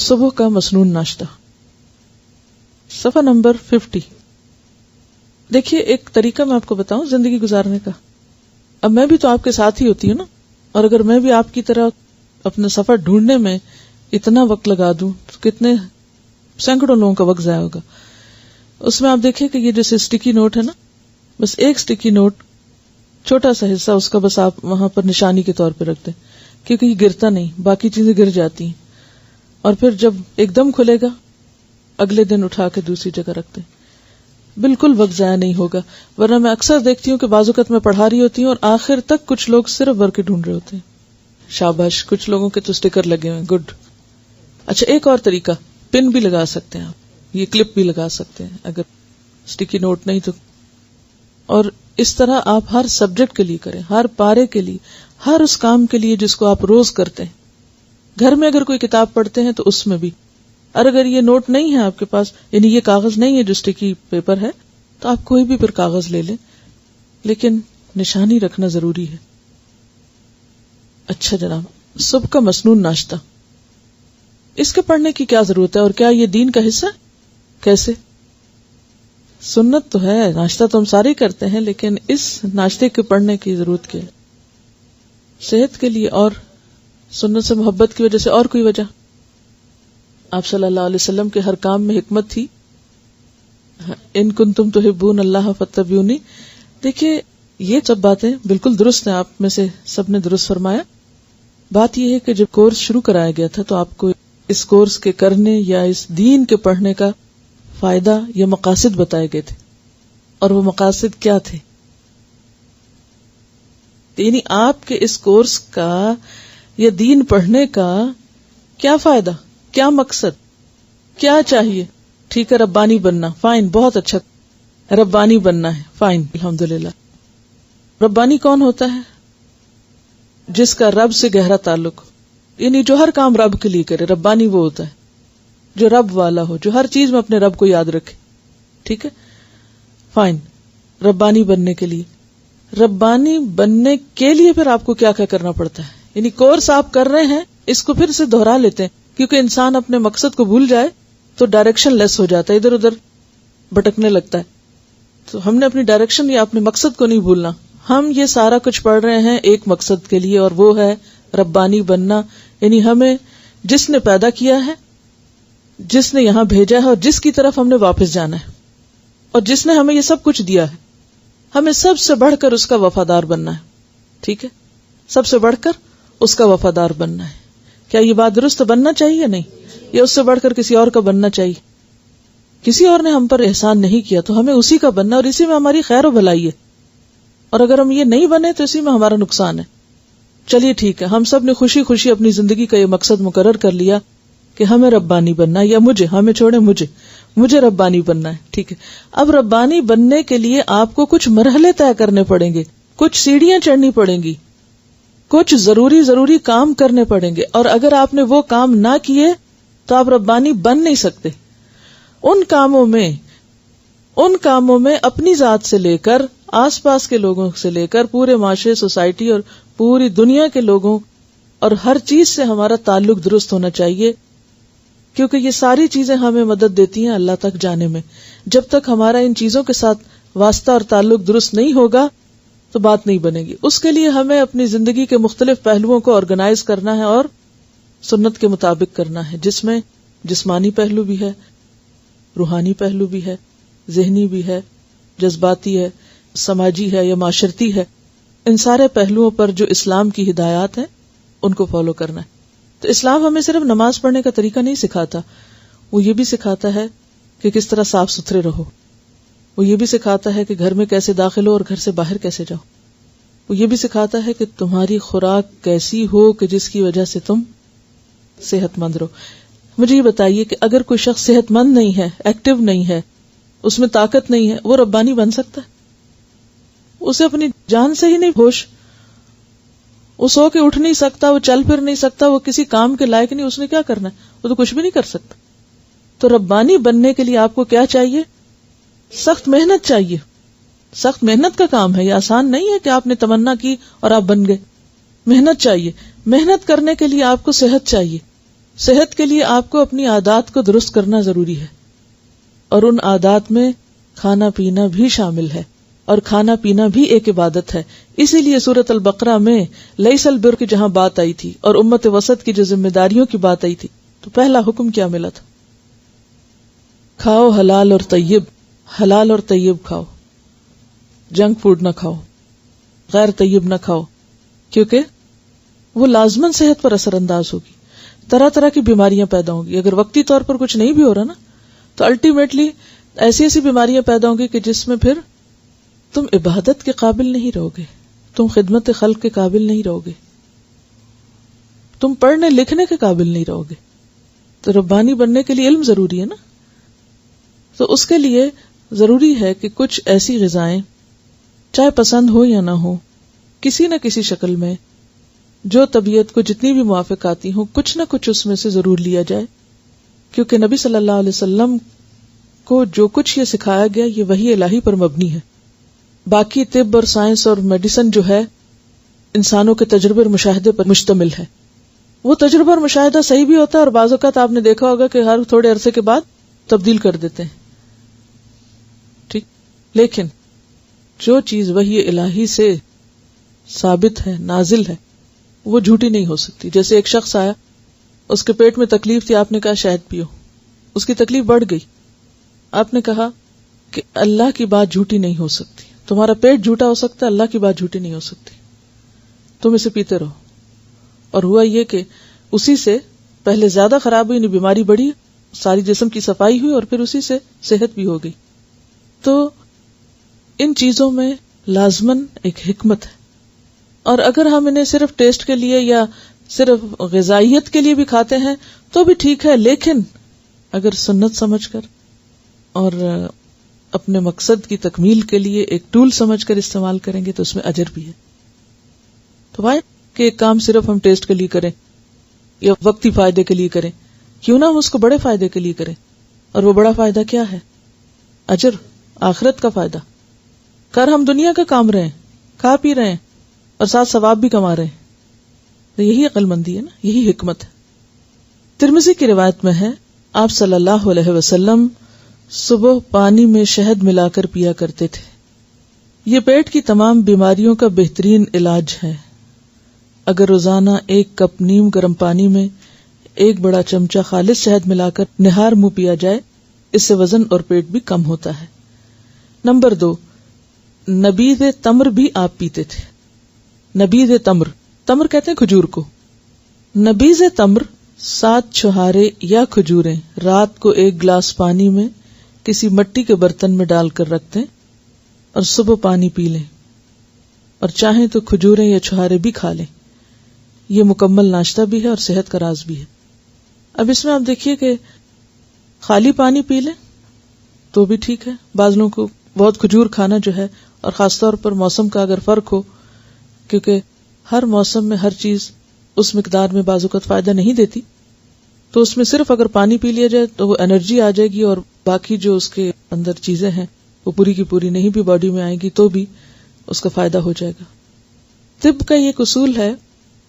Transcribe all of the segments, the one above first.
صبح کا مسنون ناشتہ، صفحہ نمبر 50۔ دیکھیے ایک طریقہ میں آپ کو بتاؤں زندگی گزارنے کا۔ اب میں بھی تو آپ کے ساتھ ہی ہوتی ہوں نا، اور اگر میں بھی آپ کی طرح اپنا سفر ڈھونڈنے میں اتنا وقت لگا دوں تو کتنے سینکڑوں لوگوں کا وقت ضائع ہوگا۔ اس میں آپ دیکھیں کہ یہ جیسے اسٹیکی نوٹ ہے نا، بس ایک اسٹیکی نوٹ چھوٹا سا حصہ اس کا بس آپ وہاں پر نشانی کے طور پہ رکھتے ہیں، کیونکہ یہ گرتا نہیں، باقی چیزیں گر جاتی ہیں، اور پھر جب ایک دم کھلے گا اگلے دن اٹھا کے دوسری جگہ رکھتے ہیں۔ بالکل وقت ضائع نہیں ہوگا، ورنہ میں اکثر دیکھتی ہوں کہ بعض اوقات میں پڑھا رہی ہوتی ہوں اور آخر تک کچھ لوگ صرف ورقے ڈھونڈ رہے ہوتے ہیں۔ شاباش، کچھ لوگوں کے تو اسٹیکر لگے ہوئے، گڈ۔ اچھا ایک اور طریقہ، پن بھی لگا سکتے ہیں آپ، یہ کلپ بھی لگا سکتے ہیں اگر اسٹیکی نوٹ نہیں تو۔ اور اس طرح آپ ہر سبجیکٹ کے لیے کریں، ہر پارے کے لیے، ہر اس کام کے لیے جس کو آپ روز کرتے ہیں۔ گھر میں اگر کوئی کتاب پڑھتے ہیں تو اس میں بھی، اور اگر یہ نوٹ نہیں ہے آپ کے پاس، یعنی یہ کاغذ نہیں ہے جو اسٹیکی پیپر ہے، تو آپ کوئی بھی پھر کاغذ لے لیں، لیکن نشانی رکھنا ضروری ہے۔ اچھا جناب، صبح کا مسنون ناشتہ، اس کے پڑھنے کی کیا ضرورت ہے اور کیا یہ دین کا حصہ ہے؟ کیسے؟ سنت تو ہے، ناشتہ تو ہم سارے کرتے ہیں، لیکن اس ناشتے کے پڑھنے کی ضرورت کیا ہے؟ صحت کے لیے اور سنت سے محبت کی وجہ سے، اور کوئی وجہ؟ آپ صلی اللہ علیہ وسلم کے ہر کام میں حکمت تھی۔ ان کنتم تحبون اللہ فاتبعونی۔ دیکھیے یہ سب باتیں بالکل درست ہیں، آپ میں سے سب نے درست فرمایا۔ بات یہ ہے کہ جب کورس شروع کرایا گیا تھا تو آپ کو اس کورس کے کرنے یا اس دین کے پڑھنے کا فائدہ یا مقاصد بتائے گئے تھے، اور وہ مقاصد کیا تھے؟ یعنی آپ کے اس کورس کا یا دین پڑھنے کا کیا فائدہ، کیا مقصد، کیا چاہیے؟ ٹھیک ہے، ربانی بننا، فائن، بہت اچھا، ربانی بننا ہے، فائن، الحمدللہ۔ ربانی کون ہوتا ہے؟ جس کا رب سے گہرا تعلق، یعنی جو ہر کام رب کے لیے کرے، ربانی وہ ہوتا ہے جو رب والا ہو، جو ہر چیز میں اپنے رب کو یاد رکھے۔ ٹھیک ہے، فائن۔ ربانی بننے کے لیے، ربانی بننے کے لیے پھر آپ کو کیا کیا کرنا پڑتا ہے؟ یعنی کورس آپ کر رہے ہیں، اس کو پھر سے دہرا لیتے ہیں، کیونکہ انسان اپنے مقصد کو بھول جائے تو ڈائریکشن لیس ہو جاتا ہے، ادھر ادھر بھٹکنے لگتا ہے۔ تو ہم نے اپنی ڈائریکشن یا اپنے مقصد کو نہیں بھولنا۔ ہم یہ سارا کچھ پڑھ رہے ہیں ایک مقصد کے لیے، اور وہ ہے ربانی بننا، یعنی ہمیں جس نے پیدا کیا ہے، جس نے یہاں بھیجا ہے، اور جس کی طرف ہم نے واپس جانا ہے، اور جس نے ہمیں یہ سب کچھ دیا ہے، ہمیں سب سے بڑھ کر اس کا وفادار بننا ہے۔ ٹھیک ہے، سب سے بڑھ کر اس کا وفادار بننا ہے۔ کیا یہ بات درست بننا چاہیے یا نہیں؟ یا اس سے بڑھ کر کسی اور کا بننا چاہیے؟ کسی اور نے ہم پر احسان نہیں کیا تو ہمیں اسی کا بننا، اور اسی میں ہماری خیر و بھلائی ہے، اور اگر ہم یہ نہیں بنے تو اسی میں ہمارا نقصان ہے۔ چلیے ٹھیک ہے، ہم سب نے خوشی خوشی اپنی زندگی کا یہ مقصد مقرر کر لیا کہ ہمیں ربانی بننا ہے، یا ہمیں چھوڑے، مجھے ربانی بننا ہے۔ ٹھیک ہے، اب ربانی بننے کے لیے آپ کو کچھ مرحلے طے کرنے پڑیں گے، کچھ سیڑھیاں چڑھنی پڑیں گی، کچھ ضروری کام کرنے پڑیں گے، اور اگر آپ نے وہ کام نہ کیے تو آپ ربانی بن نہیں سکتے۔ ان کاموں میں اپنی ذات سے لے کر آس پاس کے لوگوں سے لے کر پورے معاشرے، سوسائٹی اور پوری دنیا کے لوگوں اور ہر چیز سے ہمارا تعلق درست ہونا چاہیے، کیونکہ یہ ساری چیزیں ہمیں مدد دیتی ہیں اللہ تک جانے میں۔ جب تک ہمارا ان چیزوں کے ساتھ واسطہ اور تعلق درست نہیں ہوگا تو بات نہیں بنے گی۔ اس کے لیے ہمیں اپنی زندگی کے مختلف پہلوؤں کو آرگنائز کرنا ہے اور سنت کے مطابق کرنا ہے، جس میں جسمانی پہلو بھی ہے، روحانی پہلو بھی ہے، ذہنی بھی ہے، جذباتی ہے، سماجی ہے یا معاشرتی ہے۔ ان سارے پہلوؤں پر جو اسلام کی ہدایات ہیں ان کو فالو کرنا ہے۔ تو اسلام ہمیں صرف نماز پڑھنے کا طریقہ نہیں سکھاتا، وہ یہ بھی سکھاتا ہے کہ کس طرح صاف ستھرے رہو، وہ یہ بھی سکھاتا ہے کہ گھر میں کیسے داخل ہو اور گھر سے باہر کیسے جاؤ، وہ یہ بھی سکھاتا ہے کہ تمہاری خوراک کیسی ہو کہ جس کی وجہ سے تم صحت مند رہو۔ مجھے یہ بتائیے کہ اگر کوئی شخص صحت مند نہیں ہے، ایکٹیو نہیں ہے، اس میں طاقت نہیں ہے، وہ ربانی بن سکتا ہے؟ اسے اپنی جان سے ہی نہیں ہوش، وہ سو کے اٹھ نہیں سکتا، وہ چل پھر نہیں سکتا، وہ کسی کام کے لائق نہیں، اس نے کیا کرنا ہے؟ وہ تو کچھ بھی نہیں کر سکتا۔ تو ربانی بننے کے لیے آپ کو کیا چاہیے؟ سخت محنت چاہیے۔ سخت محنت کا کام ہے، یہ آسان نہیں ہے کہ آپ نے تمنا کی اور آپ بن گئے۔ محنت چاہیے۔ محنت کرنے کے لیے آپ کو صحت چاہیے۔ صحت کے لیے آپ کو اپنی عادات کو درست کرنا ضروری ہے، اور ان عادات میں کھانا پینا بھی شامل ہے، اور کھانا پینا بھی ایک عبادت ہے۔ اسی لیے سورۃ البقرہ میں لیس البر کی جہاں بات آئی تھی اور امت وسط کی جو ذمہ داریوں کی بات آئی تھی، تو پہلا حکم کیا ملا تھا؟ کھاؤ حلال اور طیب، حلال اور طیب کھاؤ، جنک فوڈ نہ کھاؤ، غیر طیب نہ کھاؤ، کیونکہ وہ لازماً صحت پر اثر انداز ہوگی، طرح طرح کی بیماریاں پیدا ہوں گی۔ اگر وقتی طور پر کچھ نہیں بھی ہو رہا نا، تو الٹیمیٹلی ایسی ایسی بیماریاں پیدا ہوں گی کہ جس میں پھر تم عبادت کے قابل نہیں رہو گے، تم خدمت خلق کے قابل نہیں رہو گے، تم پڑھنے لکھنے کے قابل نہیں رہو گے۔ تو ربانی بننے کے لیے علم ضروری ہے نا، تو اس کے لیے ضروری ہے کہ کچھ ایسی غذائیں چاہے پسند ہو یا نہ ہو، کسی نہ کسی شکل میں جو طبیعت کو جتنی بھی موافق آتی ہوں، کچھ نہ کچھ اس میں سے ضرور لیا جائے، کیونکہ نبی صلی اللہ علیہ وسلم کو جو کچھ یہ سکھایا گیا یہ وحی الہی پر مبنی ہے۔ باقی طب اور سائنس اور میڈیسن جو ہے انسانوں کے تجربے اور مشاہدے پر مشتمل ہے۔ وہ تجربہ اور مشاہدہ صحیح بھی ہوتا ہے، اور بعض اوقات آپ نے دیکھا ہوگا کہ ہر تھوڑے عرصے کے بعد تبدیل کر دیتے ہیں، ٹھیک، لیکن جو چیز وحی الہی سے ثابت ہے، نازل ہے، وہ جھوٹی نہیں ہو سکتی۔ جیسے ایک شخص آیا، اس کے پیٹ میں تکلیف تھی، آپ نے کہا شہد پیو، اس کی تکلیف بڑھ گئی، آپ نے کہا کہ اللہ کی بات جھوٹی نہیں ہو سکتی، تمہارا پیٹ جھوٹا ہو سکتا ہے، اللہ کی بات جھوٹی نہیں ہو سکتی، تم اسے پیتے رہو۔ اور ہوا یہ کہ اسی سے پہلے زیادہ خراب ہوئی، بیماری بڑھی، ساری جسم کی صفائی ہوئی، اور پھر اسی سے صحت بھی ہو گئی۔ تو ان چیزوں میں لازماً ایک حکمت ہے، اور اگر ہم انہیں صرف ٹیسٹ کے لیے یا صرف غذائیت کے لیے بھی کھاتے ہیں تو بھی ٹھیک ہے، لیکن اگر سنت سمجھ کر اور اپنے مقصد کی تکمیل کے لیے ایک ٹول سمجھ کر استعمال کریں گے تو اس میں اجر بھی ہے۔ تو بھائی کہ ایک کام صرف ہم ٹیسٹ کے لیے کریں یا وقتی فائدے کے لیے کریں، کیوں نہ ہم اس کو بڑے فائدے کے لیے کریں، اور وہ بڑا فائدہ کیا ہے؟ اجر، آخرت کا فائدہ۔ کر ہم دنیا کا کام رہے ہیں، کھا پی رہے ہیں اور ساتھ ثواب بھی کما رہے ہیں، تو یہی عقل مندی ہے نا، یہی حکمت ہے۔ ترمذی کی روایت میں ہے، آپ صلی اللہ علیہ وسلم صبح پانی میں شہد ملا کر پیا کرتے تھے، یہ پیٹ کی تمام بیماریوں کا بہترین علاج ہے۔ اگر روزانہ 1 کپ نیم گرم پانی میں 1 بڑا چمچہ خالص شہد ملا کر نہار منہ پیا جائے، اس سے وزن اور پیٹ بھی کم ہوتا ہے۔ نمبر 2، نبیذ تمر بھی آپ پیتے تھے۔ نبیذ تمر، تمر کہتے ہیں کھجور کو۔ نبیذ تمر 7 چھہارے یا کھجوریں رات کو 1 گلاس پانی میں کسی مٹی کے برتن میں ڈال کر رکھ دیں اور صبح پانی پی لیں، اور چاہیں تو کھجوریں یا چھہارے بھی کھا لیں۔ یہ مکمل ناشتہ بھی ہے اور صحت کا راز بھی ہے۔ اب اس میں آپ دیکھیے کہ خالی پانی پی لیں تو بھی ٹھیک ہے، بعض لوگوں کو بہت کھجور کھانا جو ہے، اور خاص طور پر موسم کا اگر فرق ہو، کیونکہ ہر موسم میں ہر چیز اس مقدار میں بعض اوقات فائدہ نہیں دیتی، تو اس میں صرف اگر پانی پی لیا جائے تو وہ انرجی آ جائے گی، اور باقی جو اس کے اندر چیزیں ہیں وہ پوری کی پوری نہیں بھی باڈی میں آئیں گی تو بھی اس کا فائدہ ہو جائے گا۔ طب کا یہ اصول ہے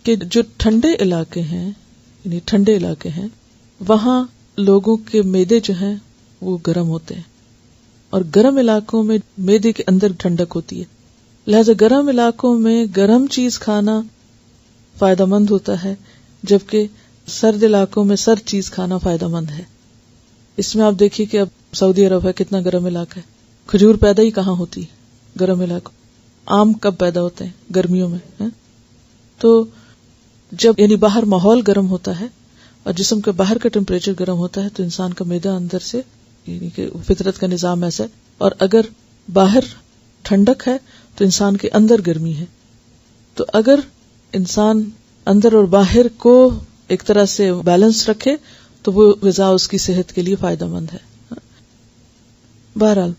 کہ جو ٹھنڈے علاقے ہیں، یعنی ٹھنڈے علاقے ہیں، وہاں لوگوں کے معدے جو ہیں وہ گرم ہوتے ہیں، اور گرم علاقوں میں معدے کے اندر ٹھنڈک ہوتی ہے، لہذا گرم علاقوں میں گرم چیز کھانا فائدہ مند ہوتا ہے، جبکہ سرد علاقوں میں سرد چیز کھانا فائدہ مند ہے۔ اس میں آپ دیکھیے کہ اب سعودی عرب ہے، کتنا گرم علاقہ ہے، کھجور پیدا ہی کہاں ہوتی ہے؟ گرم علاقوں۔ آم کب پیدا ہوتے ہیں؟ گرمیوں میں۔ تو جب یعنی باہر ماحول گرم ہوتا ہے اور جسم کے باہر کا ٹیمپریچر گرم ہوتا ہے تو انسان کا معدہ اندر سے، یعنی کہ فطرت کا نظام ایسا ہے، اور اگر باہر ٹھنڈک ہے تو انسان کے اندر گرمی ہے، تو اگر انسان اندر اور باہر کو ایک طرح سے بیلنس رکھے تو وہ غذا اس کی صحت کے لیے فائدہ مند ہے۔ بہرحال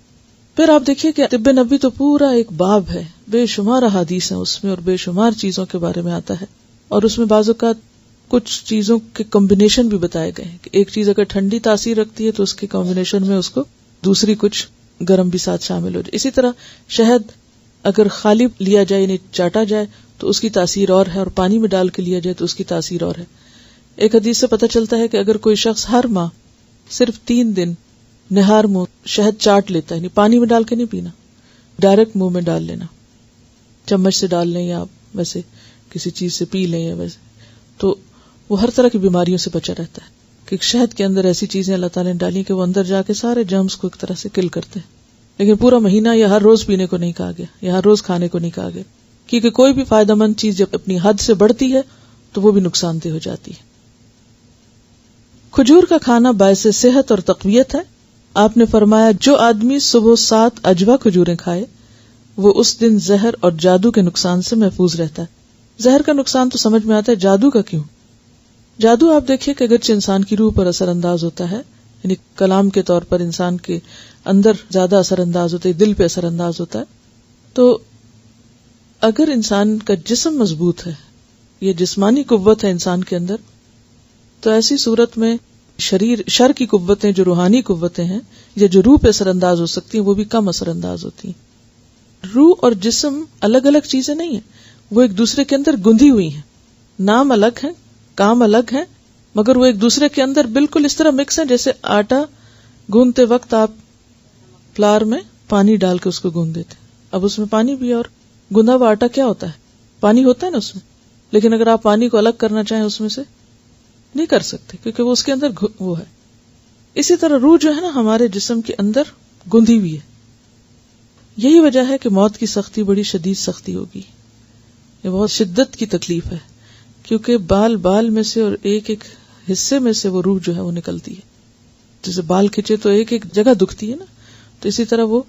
پھر آپ دیکھیے کہ طب نبوی تو پورا ایک باب ہے، بے شمار احادیث ہیں اس میں، اور بے شمار چیزوں کے بارے میں آتا ہے، اور اس میں بعض اوقات کچھ چیزوں کے کمبینیشن بھی بتائے گئے ہیں کہ ایک چیز اگر ٹھنڈی تاثیر رکھتی ہے تو اس کے کمبینیشن میں اس کو دوسری کچھ گرم بھی ساتھ شامل ہو جائے۔ اسی طرح شہد اگر خالی لیا جائے یعنی چاٹا جائے تو اس کی تاثیر اور ہے، اور پانی میں ڈال کے لیا جائے تو اس کی تاثیر اور ہے۔ ایک حدیث سے پتہ چلتا ہے کہ اگر کوئی شخص ہر ماہ صرف 3 دن نہار منہ شہد چاٹ لیتا ہے، یعنی پانی میں ڈال کے نہیں پینا، ڈائریکٹ منہ میں ڈال لینا، چمچ سے ڈال لیں یا ویسے کسی چیز سے پی لیں یا ویسے، تو وہ ہر طرح کی بیماریوں سے بچا رہتا ہے، کہ شہد کے اندر ایسی چیزیں اللہ تعالیٰ نے ڈالی کہ وہ اندر جا کے سارے جرمز کو ایک طرح سے کل کرتے ہیں. لیکن پورا مہینہ یا ہر روز پینے کو نہیں کہا گیا، یا ہر روز کھانے کو نہیں کہا گیا، کیونکہ کوئی بھی فائدہ مند چیز جب اپنی حد سے بڑھتی ہے تو وہ بھی نقصان دہ ہو جاتی ہے. کھجور کا کھانا باعث صحت اور تقویت ہے. آپ نے فرمایا جو آدمی صبح 7 اجوا کھجوریں کھائے وہ اس دن زہر اور جادو کے نقصان سے محفوظ رہتا ہے. زہر کا نقصان تو سمجھ میں آتا ہے، جادو کا کیوں؟ جادو آپ دیکھیے کہ اگرچہ انسان کی روح پر اثر انداز ہوتا ہے، یعنی کلام کے طور پر انسان کے اندر زیادہ اثر انداز ہوتا ہے، دل پہ اثر انداز ہوتا ہے، تو اگر انسان کا جسم مضبوط ہے، یہ جسمانی قوت ہے انسان کے اندر، تو ایسی صورت میں شر کی قوتیں جو روحانی قوتیں ہیں یا جو روح پہ اثر انداز ہو سکتی ہیں وہ بھی کم اثر انداز ہوتی ہیں. روح اور جسم الگ الگ چیزیں نہیں ہیں، وہ ایک دوسرے کے اندر گندھی ہوئی ہیں، نام الگ ہیں، کام الگ ہیں، مگر وہ ایک دوسرے کے اندر بالکل اس طرح مکس ہیں جیسے آٹا گوندتے وقت آپ فلار میں پانی ڈال کے اس کو گوندھ دیتے. اب اس میں پانی بھی اور گندھا ہوا آٹا کیا ہوتا ہے؟ پانی ہوتا ہے نا اس میں، لیکن اگر آپ پانی کو الگ کرنا چاہیں اس میں سے نہیں کر سکتے کیونکہ وہ اس کے اندر وہ ہے. اسی طرح روح جو ہے نا ہمارے جسم کے اندر گندھی ہوئی ہے. یہی وجہ ہے کہ موت کی سختی بڑی شدید سختی ہوگی، یہ بہت شدت کی تکلیف ہے، کیونکہ بال میں سے اور ایک ایک حصے میں سے وہ روح جو ہے وہ نکلتی ہے. جیسے بال کھچے تو ایک ایک جگہ دکھتی ہے نا، تو اسی طرح وہ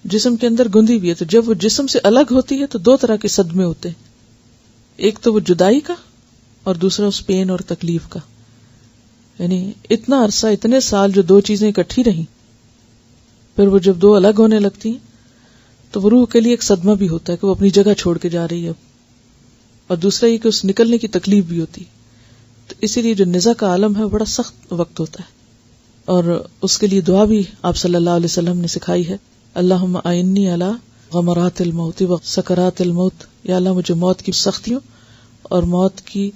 جسم کے اندر گندھی ہوئی ہے. تو جب وہ جسم سے الگ ہوتی ہے تو 2 طرح کے صدمے ہوتے ہیں، ایک تو وہ جدائی کا اور دوسرا اس پین اور تکلیف کا. یعنی اتنا عرصہ، اتنے سال جو 2 چیزیں اکٹھی رہیں، پھر وہ جب 2 الگ ہونے لگتی ہیں تو وہ روح کے لیے ایک صدمہ بھی ہوتا ہے کہ وہ اپنی جگہ چھوڑ کے جا رہی ہے، اور دوسرا یہ کہ اس نکلنے کی تکلیف بھی ہوتی. تو اسی لیے جو نزع کا عالم ہے بڑا سخت وقت ہوتا ہے، اور اس کے لیے دعا بھی آپ صلی اللہ علیہ وسلم نے سکھائی ہے، اللہم اعنی علی غمرات الموت و سکرات الموت. یا اللہ مجھے موت کی سختیوں اور موت کی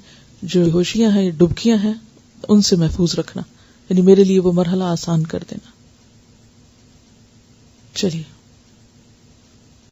جو ہوشیاں ہیں، ڈبکیاں ہیں، ان سے محفوظ رکھنا، یعنی میرے لیے وہ مرحلہ آسان کر دینا. چلیے